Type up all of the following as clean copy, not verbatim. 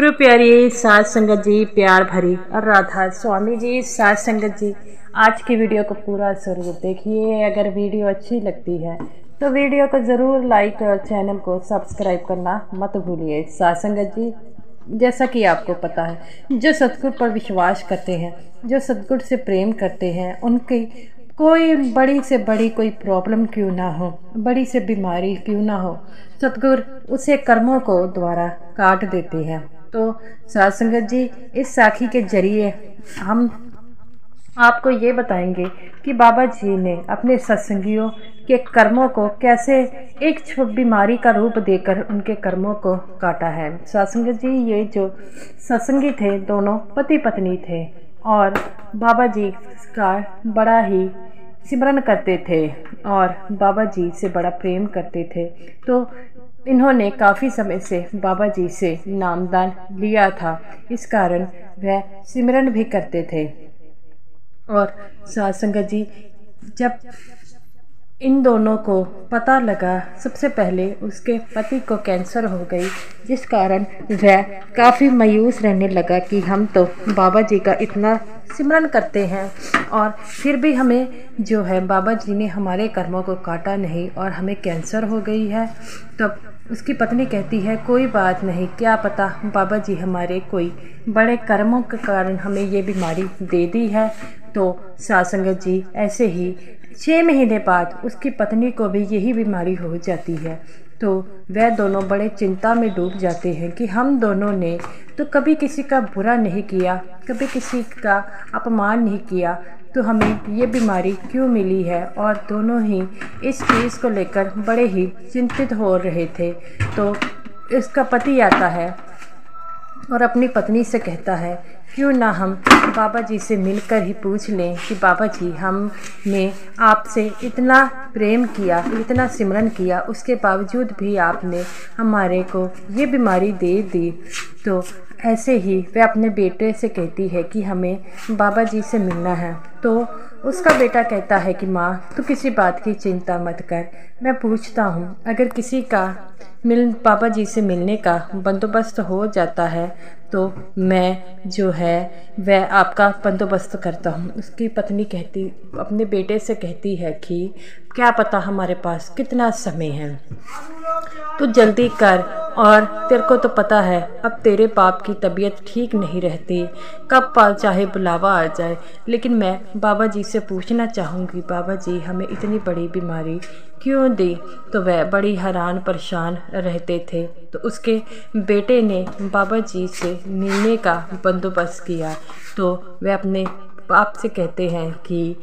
गुरु प्यारी साध संगत जी, प्यार भरी और राधा स्वामी जी, साध संगत जी, आज की वीडियो को पूरा जरूर देखिए। अगर वीडियो अच्छी लगती है तो वीडियो को ज़रूर लाइक और चैनल को सब्सक्राइब करना मत भूलिए। साध संगत जी, जैसा कि आपको पता है, जो सतगुरु पर विश्वास करते हैं, जो सतगुरु से प्रेम करते हैं, उनकी कोई बड़ी से बड़ी कोई प्रॉब्लम क्यों ना हो, बड़ी से बीमारी क्यों ना हो, सतगुरु उसे कर्मों को द्वारा काट देते हैं। तो साध संगत जी, इस साखी के जरिए हम आपको ये बताएंगे कि बाबा जी ने अपने सत्संगियों के कर्मों को कैसे एक बीमारी का रूप देकर उनके कर्मों को काटा है। साध संगत जी, ये जो सत्संगी थे दोनों पति पत्नी थे और बाबा जी का बड़ा ही सिमरन करते थे और बाबा जी से बड़ा प्रेम करते थे। तो इन्होंने काफ़ी समय से बाबा जी से नामदान लिया था, इस कारण वह सिमरन भी करते थे। और साध संगत जी, जब इन दोनों को पता लगा, सबसे पहले उसके पति को कैंसर हो गई, जिस कारण वह काफ़ी मायूस रहने लगा कि हम तो बाबा जी का इतना सिमरन करते हैं और फिर भी हमें जो है बाबा जी ने हमारे कर्मों को काटा नहीं और हमें कैंसर हो गई है। तब उसकी पत्नी कहती है, कोई बात नहीं, क्या पता बाबा जी हमारे कोई बड़े कर्मों के कारण हमें ये बीमारी दे दी है। तो साध संगत जी, ऐसे ही 6 महीने बाद उसकी पत्नी को भी यही बीमारी हो जाती है। तो वह दोनों बड़े चिंता में डूब जाते हैं कि हम दोनों ने तो कभी किसी का बुरा नहीं किया, कभी किसी का अपमान नहीं किया, तो हमें ये बीमारी क्यों मिली है। और दोनों ही इस चीज़ को लेकर बड़े ही चिंतित हो रहे थे। तो इसका पति आता है और अपनी पत्नी से कहता है, क्यों ना हम बाबा जी से मिलकर ही पूछ लें कि बाबा जी, हमने आपसे इतना प्रेम किया, इतना सिमरन किया, उसके बावजूद भी आपने हमारे को ये बीमारी दे दी। तो ऐसे ही वह अपने बेटे से कहती है कि हमें बाबा जी से मिलना है। तो उसका बेटा कहता है कि माँ, तू किसी बात की चिंता मत कर, मैं पूछता हूँ, अगर किसी का बाबा जी से मिलने का बंदोबस्त हो जाता है तो मैं जो है वह आपका बंदोबस्त करता हूँ। उसकी पत्नी कहती अपने बेटे से कहती है कि क्या पता हमारे पास कितना समय है, तू जल्दी कर, और तेरे को तो पता है अब तेरे बाप की तबीयत ठीक नहीं रहती, कब चाहे बुलावा आ जाए। लेकिन मैं बाबा जी से पूछना चाहूँगी, बाबा जी हमें इतनी बड़ी बीमारी क्यों दी। तो वह बड़ी हैरान परेशान रहते थे। तो उसके बेटे ने बाबा जी से मिलने का बंदोबस्त किया। तो वह अपने बाप से कहते हैं कि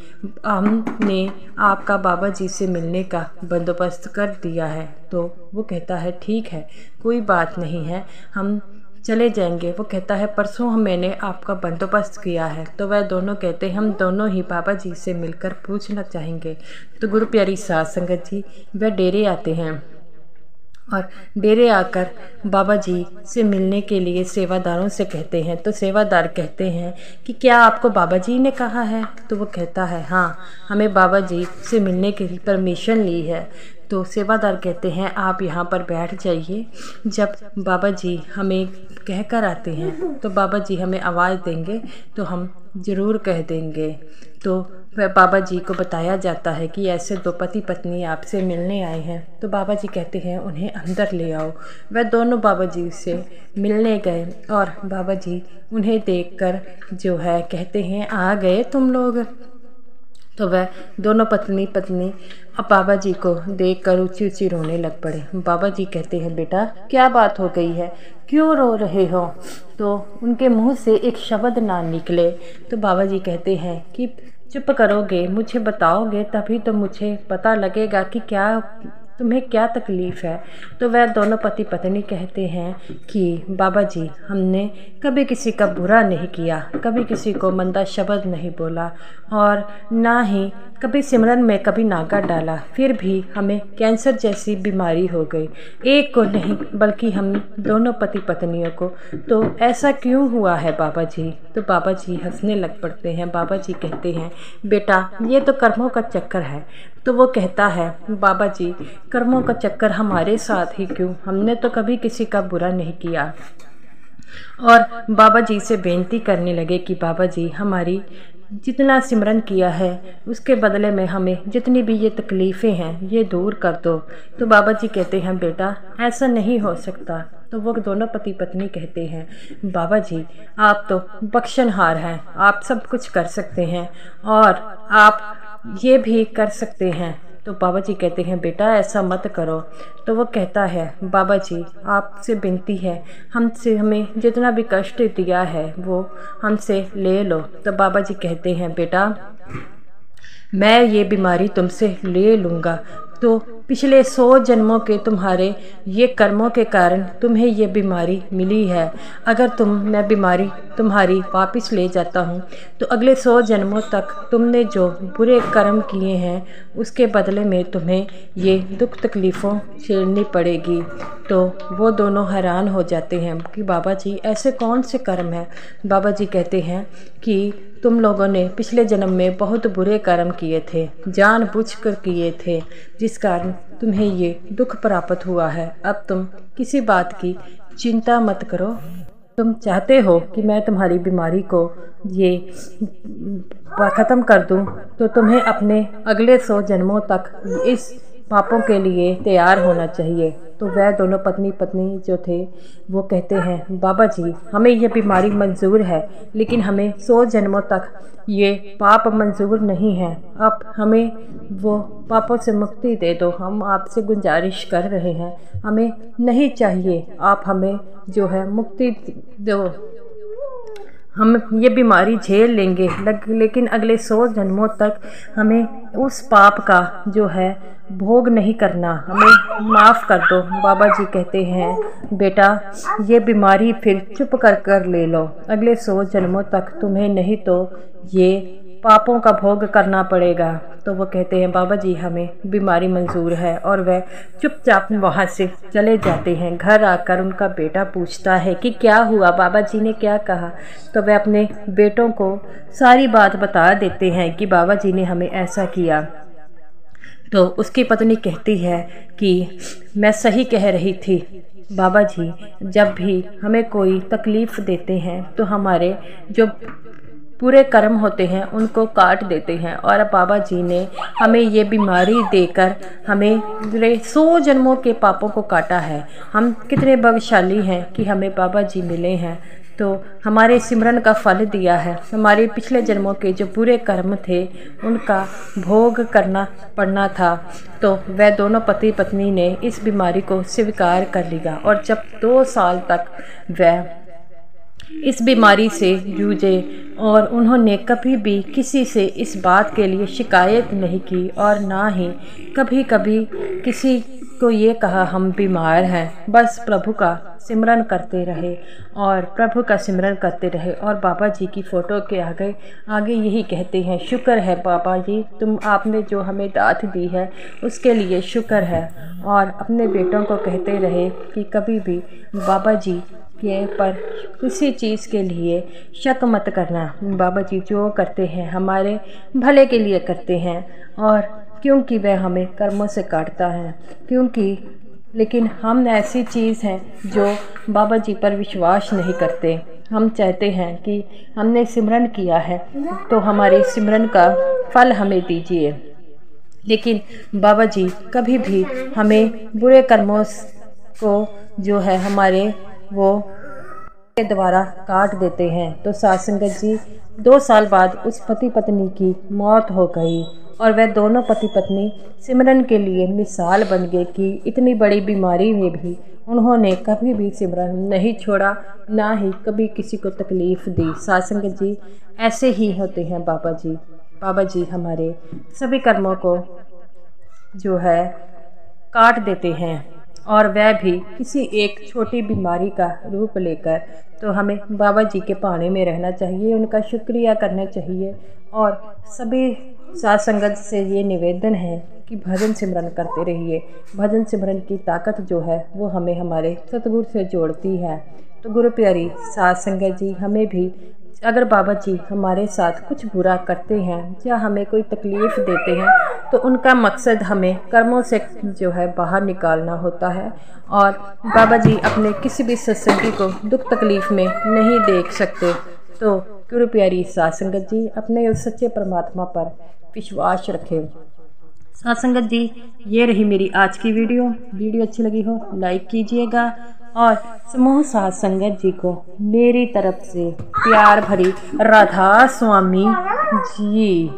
हमने आपका बाबा जी से मिलने का बंदोबस्त कर दिया है। तो वो कहता है, ठीक है, कोई बात नहीं है, हम चले जाएंगे। वो कहता है, परसों मैंने आपका बंदोबस्त किया है। तो वह दोनों कहते हैं, हम दोनों ही बाबा जी से मिलकर पूछना चाहेंगे। तो गुरु प्यारी साध संगत जी, वह डेरे आते हैं और डेरे आकर बाबा जी से मिलने के लिए सेवादारों से कहते हैं। तो सेवादार कहते हैं कि क्या आपको बाबा जी ने कहा है। तो वो कहता है, हाँ, हमें बाबा जी से मिलने के लिए परमिशन ली है। तो सेवादार कहते हैं, आप यहाँ पर बैठ जाइए, जब बाबा जी हमें कह कर आते हैं तो बाबा जी हमें आवाज़ देंगे तो हम ज़रूर कह देंगे। तो वह बाबा जी को बताया जाता है कि ऐसे 2 पति पत्नी आपसे मिलने आए हैं। तो बाबा जी कहते हैं, उन्हें अंदर ले आओ। वह दोनों बाबा जी से मिलने गए और बाबा जी उन्हें देखकर जो है कहते हैं, आ गए तुम लोग। तो वह दोनों पत्नी अब बाबा जी को देखकर ऊंची ऊंची रोने लग पड़े। बाबा जी कहते हैं, बेटा क्या बात हो गई है, क्यों रो रहे हो। तो उनके मुंह से एक शब्द ना निकले। तो बाबा जी कहते हैं कि चुप करोगे, मुझे बताओगे, तभी तो मुझे पता लगेगा कि तुम्हें क्या तकलीफ़ है। तो वह दोनों पति पत्नी कहते हैं कि बाबा जी, हमने कभी किसी का बुरा नहीं किया, कभी किसी को मंदा शब्द नहीं बोला और ना ही कभी सिमरन में कभी नागा डाला, फिर भी हमें कैंसर जैसी बीमारी हो गई, एक को नहीं बल्कि हम दोनों पति पत्नियों को। तो ऐसा क्यों हुआ है बाबा जी। तो बाबा जी हंसने लग पड़ते हैं। बाबा जी कहते हैं, बेटा ये तो कर्मों का चक्कर है। तो वो कहता है, बाबा जी कर्मों का चक्कर हमारे साथ ही क्यों, हमने तो कभी किसी का बुरा नहीं किया। और बाबा जी से बेनती करने लगे कि बाबा जी हमारी जितना सिमरन किया है उसके बदले में हमें जितनी भी ये तकलीफ़ें हैं ये दूर कर दो। तो बाबा जी कहते हैं बेटा ऐसा नहीं हो सकता। तो वो दोनों पति पत्नी कहते हैं बाबा जी आप तो बख्शनहार हैं, आप सब कुछ कर सकते हैं और आप ये भी कर सकते हैं। तो बाबा जी कहते हैं बेटा ऐसा मत करो। तो वो कहता है बाबा जी आपसे विनती है, हमसे हमें जितना भी कष्ट दिया है वो हमसे ले लो। तो बाबा जी कहते हैं बेटा मैं ये बीमारी तुमसे ले लूँगा। तो पिछले 100 जन्मों के तुम्हारे ये कर्मों के कारण तुम्हें ये बीमारी मिली है। अगर मैं बीमारी तुम्हारी वापस ले जाता हूँ तो अगले 100 जन्मों तक तुमने जो बुरे कर्म किए हैं उसके बदले में तुम्हें ये दुख तकलीफ़ों झेलनी पड़ेगी। तो वो दोनों हैरान हो जाते हैं कि बाबा जी ऐसे कौन से कर्म हैं। बाबा जी कहते हैं कि तुम लोगों ने पिछले जन्म में बहुत बुरे कर्म किए थे, जानबूझकर किए थे, जिस कारण तुम्हें ये दुख प्राप्त हुआ है। अब तुम किसी बात की चिंता मत करो। तुम चाहते हो कि मैं तुम्हारी बीमारी को ये ख़त्म कर दूं, तो तुम्हें अपने अगले 100 जन्मों तक इस पापों के लिए तैयार होना चाहिए। तो वह दोनों पत्नी पत्नी जो थे वो कहते हैं बाबा जी हमें ये बीमारी मंजूर है, लेकिन हमें 100 जन्मों तक ये पाप मंजूर नहीं है। अब हमें वो पापों से मुक्ति दे दो। हम आपसे गुजारिश कर रहे हैं, हमें नहीं चाहिए, आप हमें जो है मुक्ति दो। हम ये बीमारी झेल लेंगे, लेकिन अगले 100 जन्मों तक हमें उस पाप का जो है भोग नहीं करना, हमें माफ़ कर दो। बाबा जी कहते हैं बेटा ये बीमारी फिर चुप कर ले लो, अगले 100 जन्मों तक तुम्हें नहीं तो ये पापों का भोग करना पड़ेगा। तो वो कहते हैं बाबा जी हमें बीमारी मंजूर है, और वह चुपचाप वहाँ से चले जाते हैं। घर आकर उनका बेटा पूछता है कि क्या हुआ, बाबा जी ने क्या कहा। तो वह अपने बेटों को सारी बात बता देते हैं कि बाबा जी ने हमें ऐसा किया। तो उसकी पत्नी कहती है कि मैं सही कह रही थी, बाबा जी जब भी हमें कोई तकलीफ़ देते हैं तो हमारे जो पूरे कर्म होते हैं उनको काट देते हैं, और बाबा जी ने हमें ये बीमारी देकर हमें 100 जन्मों के पापों को काटा है। हम कितने भाग्यशाली हैं कि हमें बाबा जी मिले हैं, तो हमारे सिमरन का फल दिया है। हमारे पिछले जन्मों के जो बुरे कर्म थे उनका भोग करना पड़ना था। तो वह दोनों पति पत्नी ने इस बीमारी को स्वीकार कर लिया, और जब 2 साल तक वह इस बीमारी से जूझे और उन्होंने कभी भी किसी से इस बात के लिए शिकायत नहीं की, और ना ही कभी कभी किसी को ये कहा हम बीमार हैं। बस प्रभु का सिमरन करते रहे और प्रभु का सिमरन करते रहे, और बाबा जी की फ़ोटो के आगे यही कहते हैं शुक्र है बाबा जी, आपने जो हमें दात दी है उसके लिए शुक्र है। और अपने बेटों को कहते रहे कि कभी भी बाबा जी के पर किसी चीज़ के लिए शक मत करना। बाबा जी जो करते हैं हमारे भले के लिए करते हैं, और क्योंकि वह हमें कर्मों से काटता है, लेकिन हम ऐसी चीज़ हैं जो बाबा जी पर विश्वास नहीं करते। हम चाहते हैं कि हमने सिमरन किया है तो हमारी सिमरन का फल हमें दीजिए, लेकिन बाबा जी कभी भी हमें बुरे कर्मों को जो है हमारे वो के द्वारा काट देते हैं। तो साथ संगत जी 2 साल बाद उस पति पत्नी की मौत हो गई, और वह दोनों पति पत्नी सिमरन के लिए मिसाल बन गए कि इतनी बड़ी बीमारी में भी उन्होंने कभी भी सिमरन नहीं छोड़ा, ना ही कभी किसी को तकलीफ़ दी। साथ संगत जी ऐसे ही होते हैं बाबा जी। बाबा जी हमारे सभी कर्मों को जो है काट देते हैं, और वह भी किसी एक छोटी बीमारी का रूप लेकर। तो हमें बाबा जी के पानी में रहना चाहिए, उनका शुक्रिया करना चाहिए, और सभी साथ संगत से ये निवेदन है कि भजन सिमरन करते रहिए। भजन सिमरन की ताकत जो है वो हमें हमारे सतगुरु से जोड़ती है। तो गुरु प्यारी साथ संगत जी हमें भी अगर बाबा जी हमारे साथ कुछ बुरा करते हैं या हमें कोई तकलीफ़ देते हैं तो उनका मकसद हमें कर्मों से जो है बाहर निकालना होता है। और बाबा जी अपने किसी भी सत्संगी को दुख तकलीफ़ में नहीं देख सकते। तो गुरु प्यारी साध संगत जी अपने उस सच्चे परमात्मा पर विश्वास रखें। साध संगत जी, ये रही मेरी आज की वीडियो अच्छी लगी हो लाइक कीजिएगा और समूह साध संगत जी को मेरी तरफ से प्यार भरी राधा स्वामी जी।